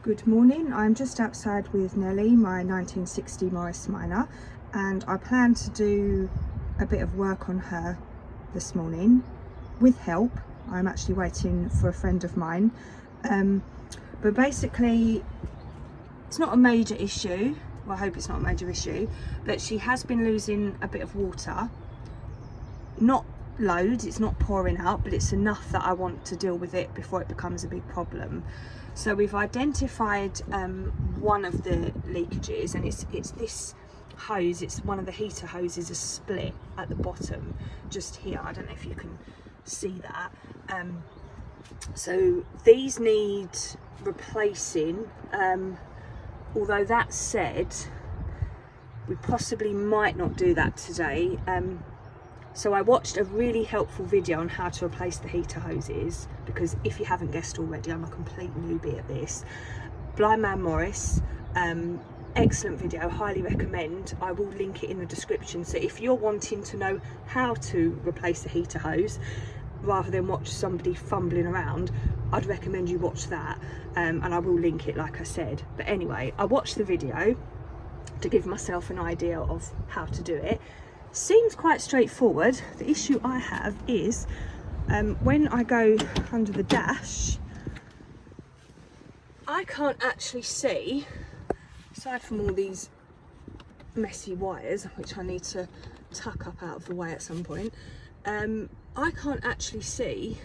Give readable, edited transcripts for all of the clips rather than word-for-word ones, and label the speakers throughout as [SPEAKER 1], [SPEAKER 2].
[SPEAKER 1] Good morning, I'm just outside with Nellie, my 1960 Morris Minor, and I plan to do a bit of work on her this morning with help. I'm actually waiting for a friend of mine, but basically it's not a major issue. Well, I hope it's not a major issue, but she has been losing a bit of water. Not loads, it's not pouring out, but it's enough that I want to deal with it before it becomes a big problem. So we've identified one of the leakages, and it's this hose. It's one of the heater hoses, a split at the bottom just here. I don't know if you can see that. So these need replacing, although that said, we possibly might not do that today. So I watched a really helpful video on how to replace the heater hoses, because if you haven't guessed already, I'm a complete newbie at this. Blind Man Morris, excellent video, highly recommend. I will link it in the description. So if you're wanting to know how to replace the heater hose rather than watch somebody fumbling around, I'd recommend you watch that, and I will link it like I said. But anyway, I watched the video to give myself an idea of how to do it. Seems quite straightforward. The issue I have is when I go under the dash, I can't actually see, aside from all these messy wires, which I need to tuck up out of the way at some point, I can't actually see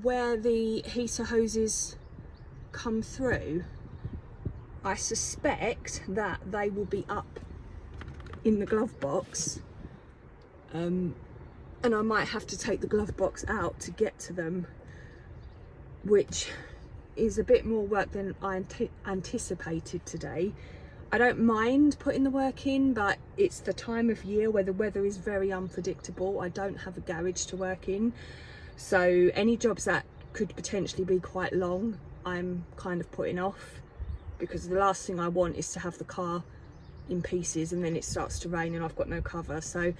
[SPEAKER 1] where the heater hoses come through. I suspect that they will be up in the glove box, and I might have to take the glove box out to get to them, which is a bit more work than I anticipated today. I don't mind putting the work in, but it's the time of year where the weather is very unpredictable. I don't have a garage to work in, so any jobs that could potentially be quite long, I'm kind of putting off, because the last thing I want is to have the car in pieces and then it starts to rain and I've got no cover. So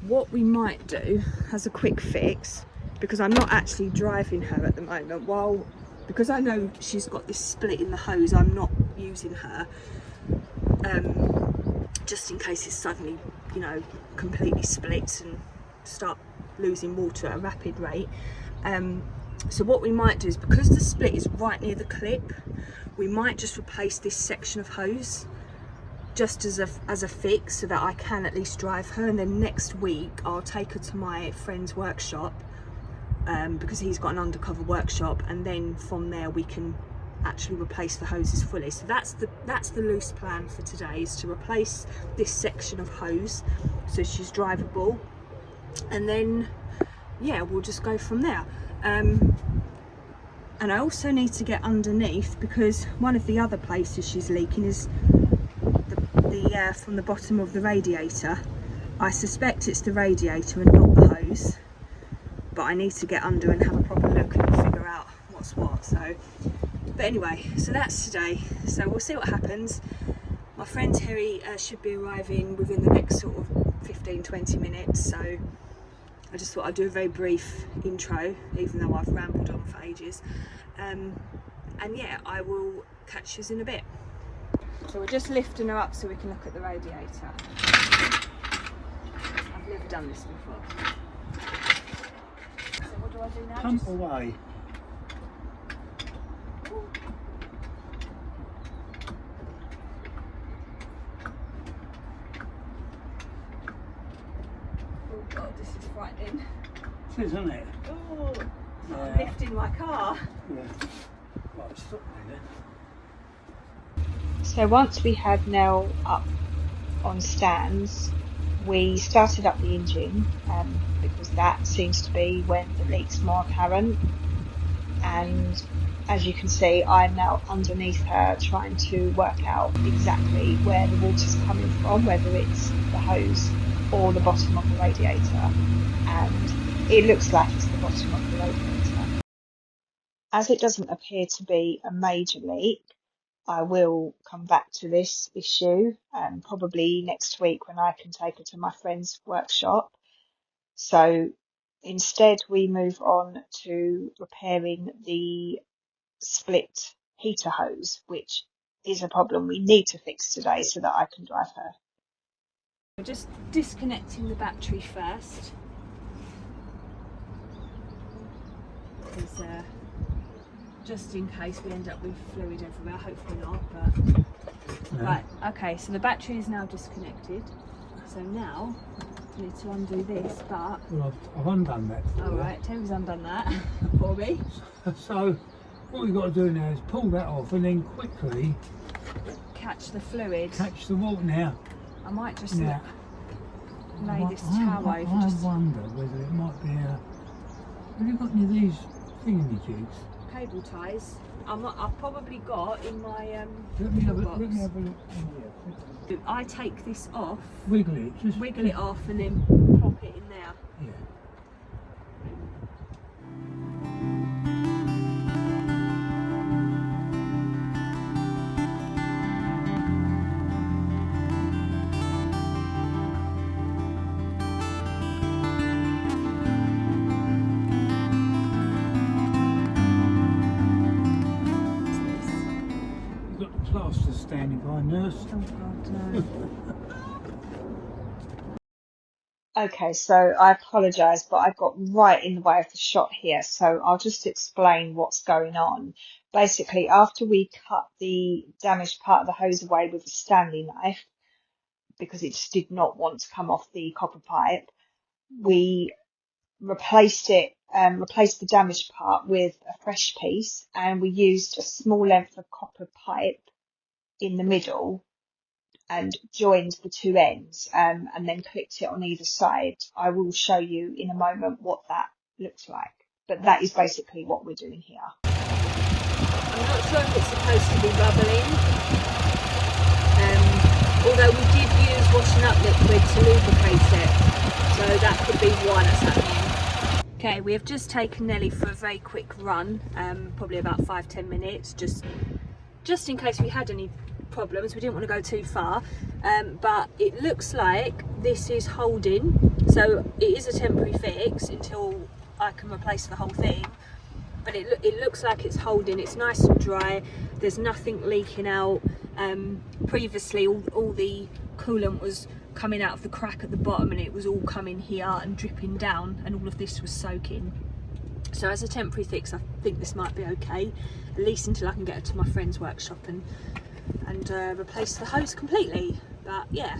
[SPEAKER 1] what we might do as a quick fix, because I'm not actually driving her at the moment, because I know she's got this split in the hose, I'm not using her, just in case it suddenly, you know, completely splits and start losing water at a rapid rate. So what we might do is, because the split is right near the clip, we might just replace this section of hose just as a fix, so that I can at least drive her, and then next week I'll take her to my friend's workshop, because he's got an undercover workshop, and then from there we can actually replace the hoses fully. So that's the loose plan for today, is to replace this section of hose so she's drivable, and then yeah, we'll just go from there. And I also need to get underneath, because one of the other places she's leaking is from the bottom of the radiator. I suspect it's the radiator and not the hose, but I need to get under and have a proper look and figure out what's what. So, but anyway, so that's today. So we'll see what happens. My friend Terry should be arriving within the next sort of 15-20 minutes, so I just thought I'd do a very brief intro, even though I've rambled on for ages. And yeah, I will catch you in a bit. So we're just lifting her up so we can look at the radiator. I've never done this before. So what do I do now?
[SPEAKER 2] Pump away.
[SPEAKER 1] Oh God, this is frightening.
[SPEAKER 2] It is, isn't it?
[SPEAKER 1] Oh,
[SPEAKER 2] Yeah.
[SPEAKER 1] I'm lifting my car.
[SPEAKER 2] Yeah. Right, stop there.
[SPEAKER 3] So once we had Nell up on stands, we started up the engine, because that seems to be when the leak's more apparent. And as you can see, I'm now underneath her trying to work out exactly where the water's coming from, whether it's the hose or the bottom of the radiator. And it looks like it's the bottom of the radiator. As it doesn't appear to be a major leak, I will come back to this issue, probably next week when I can take her to my friend's workshop. So instead we move on to repairing the split heater hose, which is a problem we need to fix today so that I can drive her.
[SPEAKER 1] We're just disconnecting the battery first. Because, just in case we end up with fluid everywhere, hopefully not, but...
[SPEAKER 2] No.
[SPEAKER 1] Right, okay, so the battery is now disconnected. So now, I need to undo this, but...
[SPEAKER 2] Well, I've undone that for you.
[SPEAKER 1] Alright, Terry's undone that for me.
[SPEAKER 2] So, what we've got to do now is pull that off and then quickly
[SPEAKER 1] Catch the fluid.
[SPEAKER 2] catch the water now.
[SPEAKER 1] I might just
[SPEAKER 2] Now,
[SPEAKER 1] lay this towel
[SPEAKER 2] I
[SPEAKER 1] over just
[SPEAKER 2] wonder whether it might be a... Have you got any of these thingamajigs?
[SPEAKER 1] cable ties. I've probably got in my
[SPEAKER 2] Let me have a
[SPEAKER 1] box.
[SPEAKER 2] look in here.
[SPEAKER 1] I take this off,
[SPEAKER 2] Wiggle it, just
[SPEAKER 1] wiggle it off and then pop it in there.
[SPEAKER 2] Yeah. You've got the plaster standing by, nurse.
[SPEAKER 1] Oh God, no.
[SPEAKER 3] Okay, so I apologise, but I got right in the way of the shot here, so I'll just explain what's going on. Basically, after we cut the damaged part of the hose away with a Stanley knife, because it just did not want to come off the copper pipe, we replaced the damaged part with a fresh piece, and we used a small length of copper pipe in the middle and joined the two ends, and then clipped it on either side. I will show you in a moment what that looks like, but that is basically what we're doing here.
[SPEAKER 1] I'm not sure if it's supposed to be bubbling, although we did use washing up liquid to lubricate it, so that could be why that's happening. Okay, we have just taken Nellie for a very quick run, probably about 5-10 minutes, just in case we had any problems. We didn't want to go too far, but it looks like this is holding, so it is a temporary fix until I can replace the whole thing, but it looks like it's holding. It's nice and dry, there's nothing leaking out. Previously all the coolant was coming out of the crack at the bottom and it was all coming here and dripping down, and all of this was soaking. So as a temporary fix, I think this might be okay, at least until I can get it to my friend's workshop and replace the hose completely. But yeah,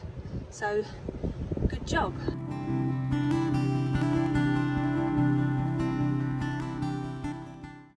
[SPEAKER 1] so good job.